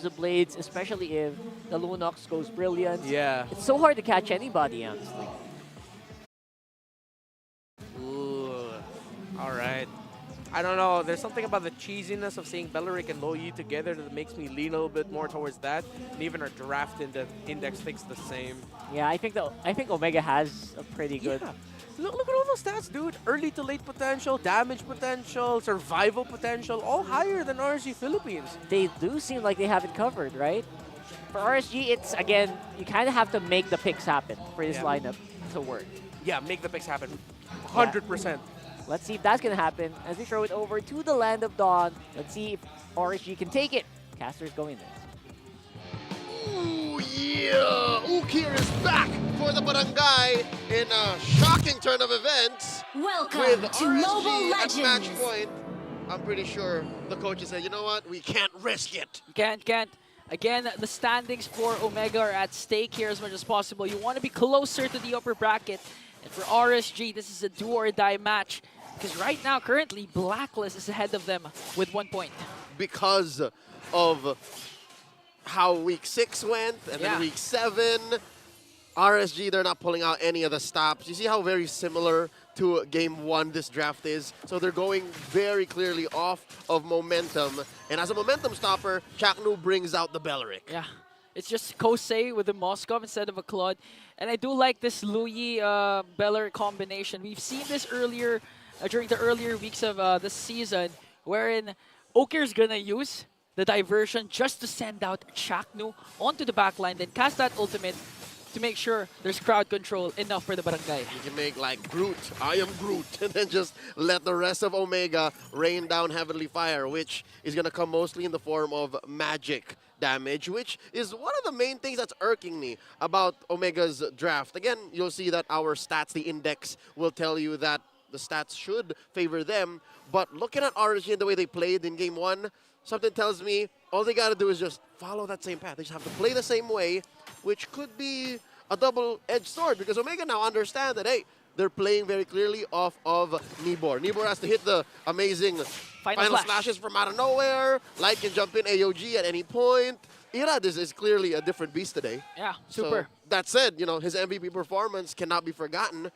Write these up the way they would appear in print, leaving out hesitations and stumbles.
of Blades, especially if the Lunox goes Brilliant. Yeah. It's so hard to catch anybody, honestly. Ooh. All right. I don't know. There's something about the cheesiness of seeing Belleric and Loyi together that makes me lean a little bit more towards that. And even our draft index thinks the same. Yeah, I think Omega has a pretty good. Yeah. Look at all those stats, dude. Early to late potential, damage potential, survival potential, all higher than RSG Philippines. They do seem like they have it covered, right? For RSG, it's again you kind of have to make the picks happen for this lineup to work. Yeah, make the picks happen. 100%. Let's see if that's going to happen as we throw it over to the Land of Dawn. Let's see if RSG can take it. Caster's going there. Ooh, yeah! Ukir is back for the Barangay in a shocking turn of events. Welcome With to RSG Mobile at Legends. match point. I'm pretty sure the coaches said, you know what? We can't risk it. Can't. Again, the standings for Omega are at stake here as much as possible. You want to be closer to the upper bracket. And for RSG, this is a do or die match. Because right now, currently, Blacklist is ahead of them with 1 point. Because of how week 6 went and then week 7, RSG, they're not pulling out any of the stops. You see how very similar to game 1 this draft is? So they're going very clearly off of momentum. And as a momentum stopper, Chaknu brings out the Belleric. Yeah. It's just Kosei with the Moskov instead of a Claude. And I do like this Louis Beller combination. We've seen this earlier during the earlier weeks of the season, wherein Okir's gonna use the diversion just to send out Chaknu onto the backline, then cast that ultimate to make sure there's crowd control enough for the Barangay. You can make like Groot, I am Groot, and then just let the rest of Omega rain down Heavenly Fire, which is gonna come mostly in the form of magic damage, which is one of the main things that's irking me about Omega's draft. Again, you'll see that our stats, the index, will tell you that the stats should favor them, but looking at RSG and the way they played in game 1, something tells me all they gotta do is just follow that same path. They just have to play the same way, which could be a double-edged sword because Omega now understand that, hey, they're playing very clearly off of Nibor. Nibor has to hit the amazing final slashes from out of nowhere. Light can jump in AOG at any point. Irad is clearly a different beast today. Yeah, super. So, that said, you know, his MVP performance cannot be forgotten.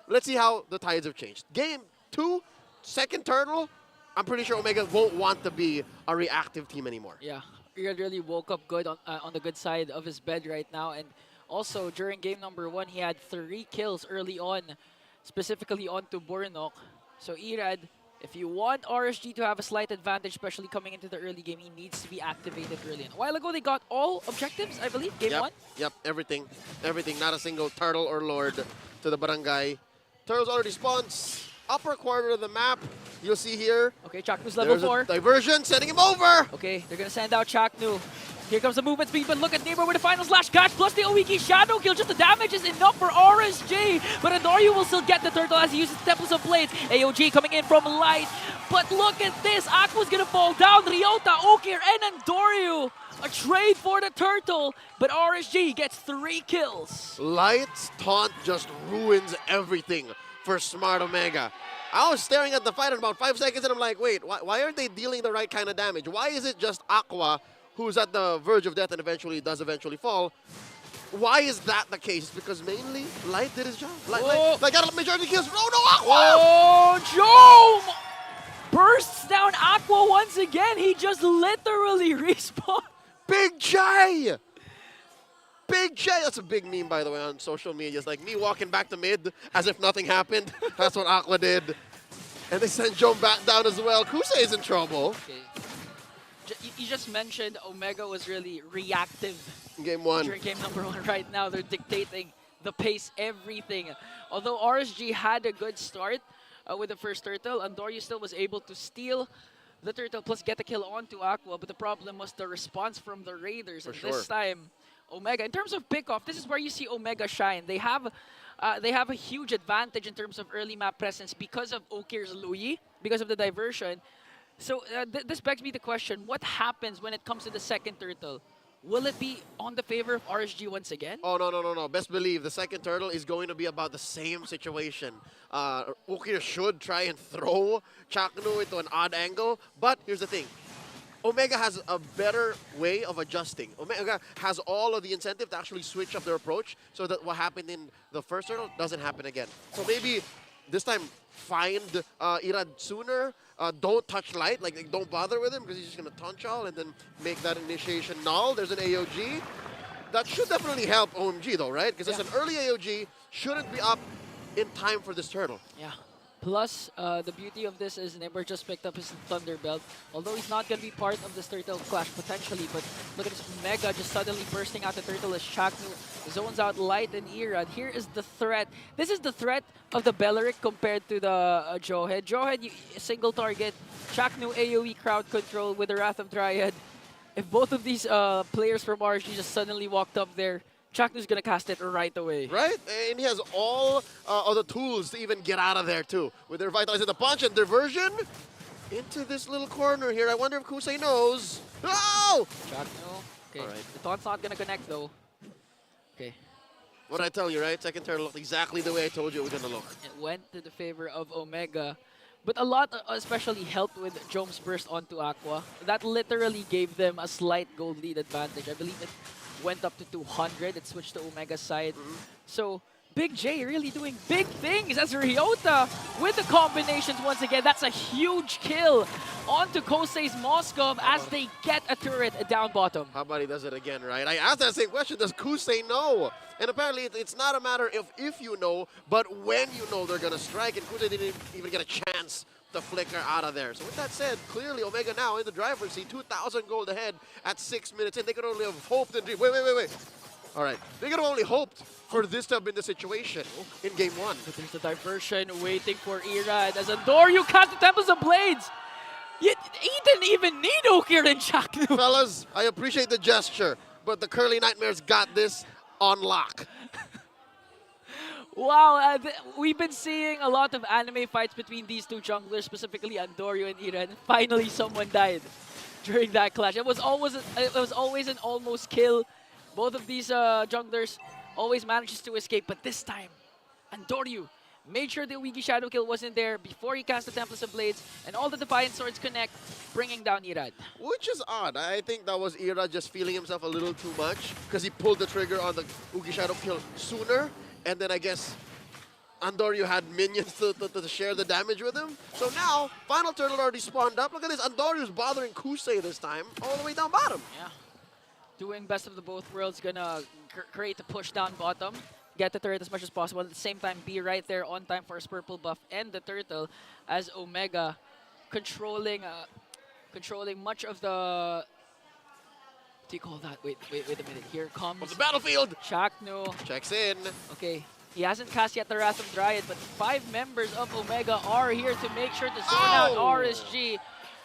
Let's see how the tides have changed. Game 2, second turtle, I'm pretty sure Omega won't want to be a reactive team anymore. Yeah, Irad really woke up good on the good side of his bed right now. And also, during game number 1, he had 3 kills early on, specifically onto Bornok. So Irad, if you want RSG to have a slight advantage, especially coming into the early game, he needs to be activated early. And a while ago, they got all objectives, I believe, game 1. Yep, everything. Not a single turtle or lord to the Barangay. Turtles already spawns upper quarter of the map. You'll see here. Okay, Chaknu's level 4. Diversion, sending him over. Okay, they're going to send out Chaknu. Here comes the movement speed, but look at Neighbor with the final slash catch, plus the Oiki Shadow Kill. Just the damage is enough for RSG, but Andoryu will still get the turtle as he uses Temples of Blades. AOG coming in from Light, but look at this. Aqua's gonna fall down. Ryota, Okir, and Andoryu. A trade for the turtle, but RSG gets 3 kills. Light's taunt just ruins everything for Smart Omega. I was staring at the fight in about 5 seconds and I'm like, wait, why aren't they dealing the right kind of damage? Why is it just Aqua who's at the verge of death and does eventually fall? Why is that the case? Because mainly Light did his job. Light got a majority of kills. Oh no, Aqua! Oh, Jome bursts down Aqua once again. He just literally respawned. Big Chai! Big Chai! That's a big meme, by the way, on social media. It's like me walking back to mid as if nothing happened. That's what Aqua did. And they sent Jome back down as well. Kusei is in trouble. Okay. You just mentioned Omega was really reactive Game 1. during game number 1. Right now, they're dictating the pace, everything. Although RSG had a good start with the first turtle, Andoryu still was able to steal the turtle plus get the kill onto Aqua, but the problem was the response from the Raiders. And this time, Omega, in terms of pickoff, this is where you see Omega shine. They have a huge advantage in terms of early map presence because of Okir's Louis, because of the diversion. So this begs me the question, what happens when it comes to the second turtle? Will it be on the favor of RSG once again? Oh, no. Best believe the second turtle is going to be about the same situation. Ukir should try and throw Chaknu into an odd angle, but here's the thing. Omega has a better way of adjusting. Omega has all of the incentive to actually switch up their approach so that what happened in the first turtle doesn't happen again. So maybe this time find Irad sooner. Don't touch light, like don't bother with him because he's just going to taunt y'all and then make that initiation null. There's an AOG. That should definitely help OMG though, right? Because it's an early AOG, shouldn't be up in time for this turtle. Yeah. Plus, the beauty of this is Nimber just picked up his Thunder Belt. Although he's not going to be part of this turtle clash potentially, but look at this Omega just suddenly bursting out the turtle as Chaknu zones out Light and Irad. Here is the threat. This is the threat of the Belleric compared to the Jawhead. Jawhead, single target. Chaknu AoE crowd control with the Wrath of Dryad. If both of these players from RSG just suddenly walked up there, Chaknu's gonna cast it right away. Right? And he has all of the tools to even get out of there too. With their Vitalize the punch and diversion into this little corner here. I wonder if Kusei knows. Oh! Chaknu. Okay. All right. The taunt's not gonna connect though. Okay. What I tell you, right? Second turtle looked exactly the way I told you it was gonna look. It went to the favor of Omega. But a lot especially helped with Jome's burst onto Aqua. That literally gave them a slight gold lead advantage. I believe it went up to 200. It switched to Omega's side. So Big J really doing big things as Ryota with the combinations once again. That's a huge kill onto Kosei's Moskov as they get a turret down bottom. How about he does it again, right? I asked that same question. Does Kusei know? And apparently it's not a matter of if you know, but when you know they're going to strike. And Kusei didn't even get a chance to flicker out of there. So with that said, clearly Omega now in the driver's seat, 2,000 gold ahead at 6 minutes in. They could only have hoped and dreamed. Wait. All right. They could have only hoped for this to have been the situation in game one. But there's the diversion waiting for Irad as Andoryu cast the Temples of Blades. He didn't even need Okir and Chaknu. Fellas, I appreciate the gesture, but the Curly Nightmares got this on lock. Wow, we've been seeing a lot of anime fights between these two junglers, specifically Andoryu and Irad. Finally, someone died during that clash. It was always an almost kill. Both of these junglers always manages to escape, but this time, Andoryu made sure the Wiki Shadow Kill wasn't there before he cast the Templars of Blades, and all the Defiant Swords connect, bringing down Irad. Which is odd. I think that was Ira just feeling himself a little too much because he pulled the trigger on the Ugi Shadow Kill sooner, and then I guess Andoryu had minions to share the damage with him. So now, final turtle already spawned up. Look at this, Andoryu's bothering Kusei this time, all the way down bottom. Yeah. Doing best of the both worlds, gonna create a push down bottom, get the turret as much as possible, at the same time be right there on time for his purple buff and the turtle as Omega controlling much of the... What do you call that? Wait a minute. Here comes... Of the battlefield! Chaknu. Checks in. Okay. He hasn't cast yet the Wrath of Dryad, but 5 members of Omega are here to make sure to zone out RSG.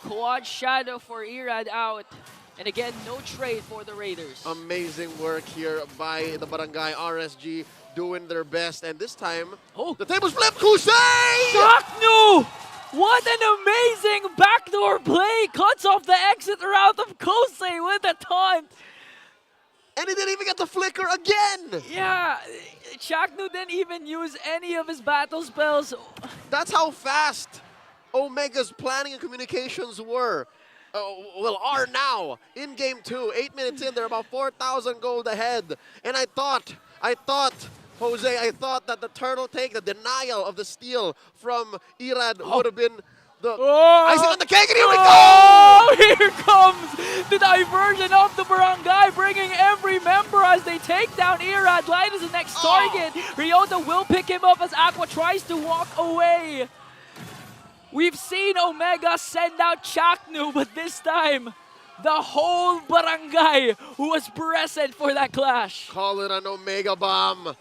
Quad Shadow for Irad out. And again, no trade for the Raiders. Amazing work here by the Barangay RSG, doing their best. And this time, the tables flip. Kusei! Chaknu! What an amazing backdoor play! Cuts off the exit route of Kosei with a taunt. And he didn't even get the flicker again! Yeah, Chaknu didn't even use any of his battle spells. That's how fast Omega's planning and communications were. Are now in game 2. 8 minutes in, they're about 4,000 gold ahead. And I thought, Jose, I thought that the turtle take, the denial of the steal from Irad would have been the icing on the cake, and here we go! Here comes the diversion of the Barangay, bringing every member as they take down Irad. Light is the next target. Ryota will pick him up as Aqua tries to walk away. We've seen Omega send out Chaknu, but this time, the whole Barangay was present for that clash. Call it an Omega bomb.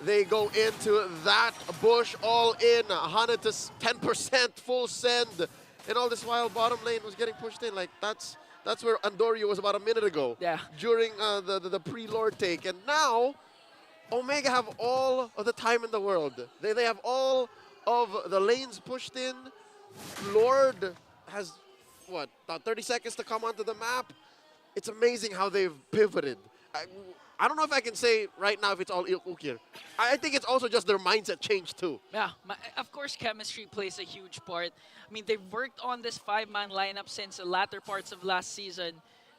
They go into that bush all in, 100 to 10% full send. And all this while, bottom lane was getting pushed in. Like, that's where Andoryu was about a minute ago. Yeah. During the pre-Lord take. And now, Omega have all of the time in the world. They have all of the lanes pushed in. Lord has, what, about 30 seconds to come onto the map. It's amazing how they've pivoted I, I don't know if I can say right now if it's all Ukir. I think it's also just their mindset changed too. Yeah, of course, chemistry plays a huge part. I mean, they've worked on this 5-man lineup since the latter parts of last season.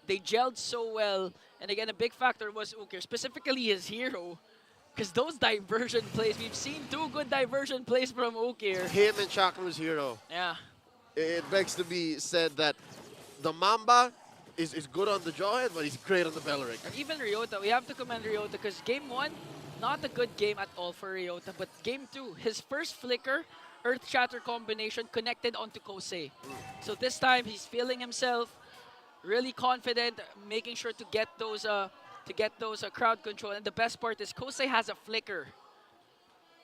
They gelled so well. And again, a big factor was Ukir, specifically his hero. Because those diversion plays, we've seen 2 good diversion plays from Ukir. Him and Chakru's hero. Yeah. It begs to be said that the Mamba is good on the jawhead, but he's great on the Belleric. And even Ryota, we have to commend Ryota because game 1, not a good game at all for Ryota. But game 2, his first flicker, Earth Shatter combination connected onto Kosei. So this time, he's feeling himself, really confident, making sure to get those crowd control. And the best part is Kosei has a flicker.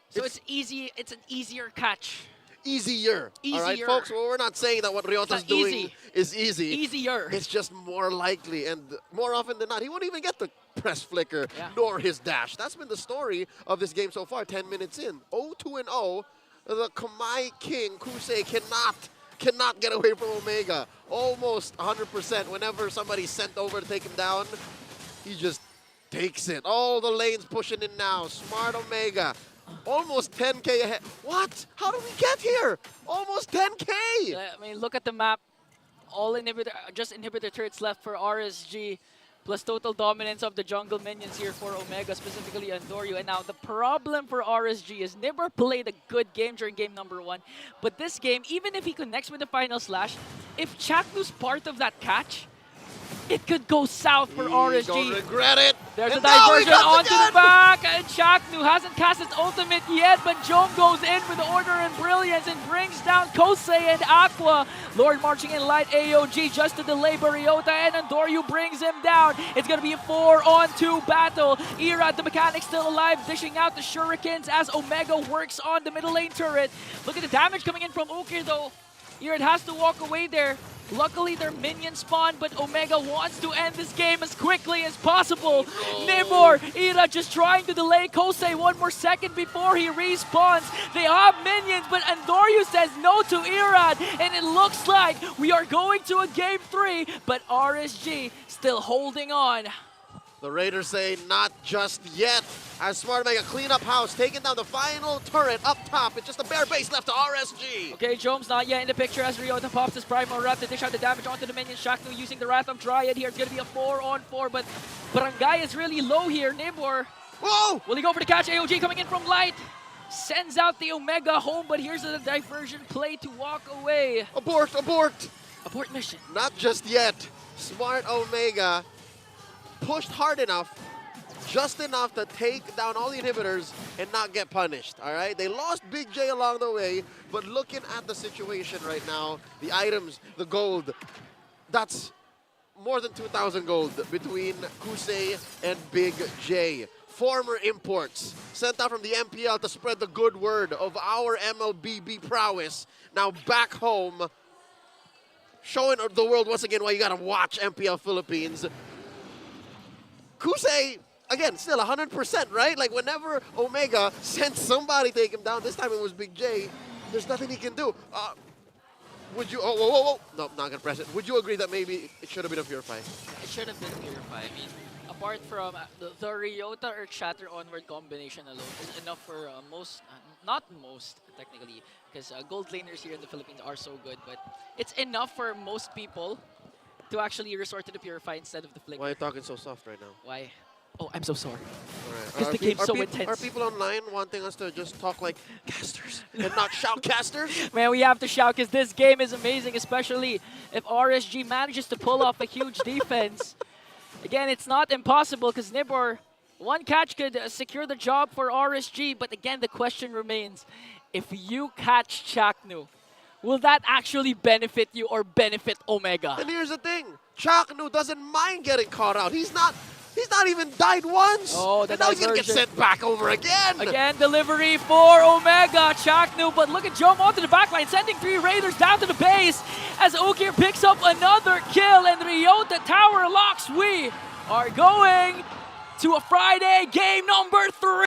So it's easy. It's an easier catch. Easier. All right, folks? Well, we're not saying that what Ryota's doing is easy. Easier. It's just more likely, and more often than not, he won't even get the press flicker nor his dash. That's been the story of this game so far, 10 minutes in. 0-2-0. The Kamai King, Kosei, cannot get away from Omega. Almost 100%. Whenever somebody's sent over to take him down, he just takes it. All the lanes pushing in now. Smart Omega. Almost 10K ahead. What? How did we get here? Almost 10K! I mean, look at the map. All inhibitor turrets left for RSG, plus total dominance of the jungle minions here for Omega, specifically Andoryu. And now the problem for RSG is Nibor played a good game during game number 1. But this game, even if he connects with the final slash, if Chaknu's part of that catch, it could go south for RSG. Don't regret it. There's a diversion onto the back, and Chaknu hasn't cast his ultimate yet, but Jom goes in with the Order and Brilliance and brings down Kosei and Aqua. Lord marching in light AOG just to delay Ryota, and Andoryu brings him down. It's going to be a 4-on-2 battle. Ira, the mechanic, still alive, dishing out the shurikens as Omega works on the middle lane turret. Look at the damage coming in from Ukir though. Ira has to walk away there. Luckily, their minion spawned, but Omega wants to end this game as quickly as possible. Nibor, Ira just trying to delay Kosei 1 more second before he respawns. They have minions, but Andoryu says no to Irad, and it looks like we are going to a game 3, but RSG still holding on. The Raiders say not just yet. As Smart Omega clean up house, taking down the final turret up top. It's just a bare base left to RSG. Okay, Jomes not yet in the picture as Ryota pops his Primal Wrath to dish out the damage onto the minion. Shaknu using the Wrath of Dryad here. It's going to be a 4-on-4, but Barangay is really low here. Nibor, whoa! Will he go for the catch? AOG coming in from light. Sends out the Omega home, but here's a diversion play to walk away. Abort, abort! Abort mission. Not just yet. Smart Omega pushed hard enough, just enough to take down all the inhibitors and not get punished, all right? They lost Big J along the way, but looking at the situation right now, the items, the gold, that's more than 2,000 gold between Kosei and Big J. Former imports sent out from the MPL to spread the good word of our MLBB prowess. Now back home, showing the world once again why you gotta watch MPL Philippines. Kosei, again, still 100%, right? Like, whenever Omega sent somebody to take him down, this time it was Big J, there's nothing he can do. Would you, whoa. No, not gonna press it. Would you agree that maybe it should have been a Purify? It should have been Purify. I mean, apart from the Ryota Earth Shatter onward combination alone is enough for most, not most, technically, because gold laners here in the Philippines are so good, but it's enough for most people to actually resort to the Purify instead of the Flicker. Why are you talking so soft right now? Why? Oh, I'm so sorry. Because the game's so intense. Are people online wanting us to just talk like casters and not shout casters? Man, we have to shout because this game is amazing, especially if RSG manages to pull off a huge defense. Again, it's not impossible because Nibor, one catch could secure the job for RSG, but again, the question remains, if you catch Chaknu, will that actually benefit you or benefit Omega? And here's the thing, Chaknu doesn't mind getting caught out. He's not even died once. Oh, and now he's gonna get sent back over again. Again, delivery for Omega, Chaknu, but look at Jom onto the backline, sending 3 Raiders down to the base as Ukir picks up another kill and Ryota tower locks. We are going to a Friday game number 3.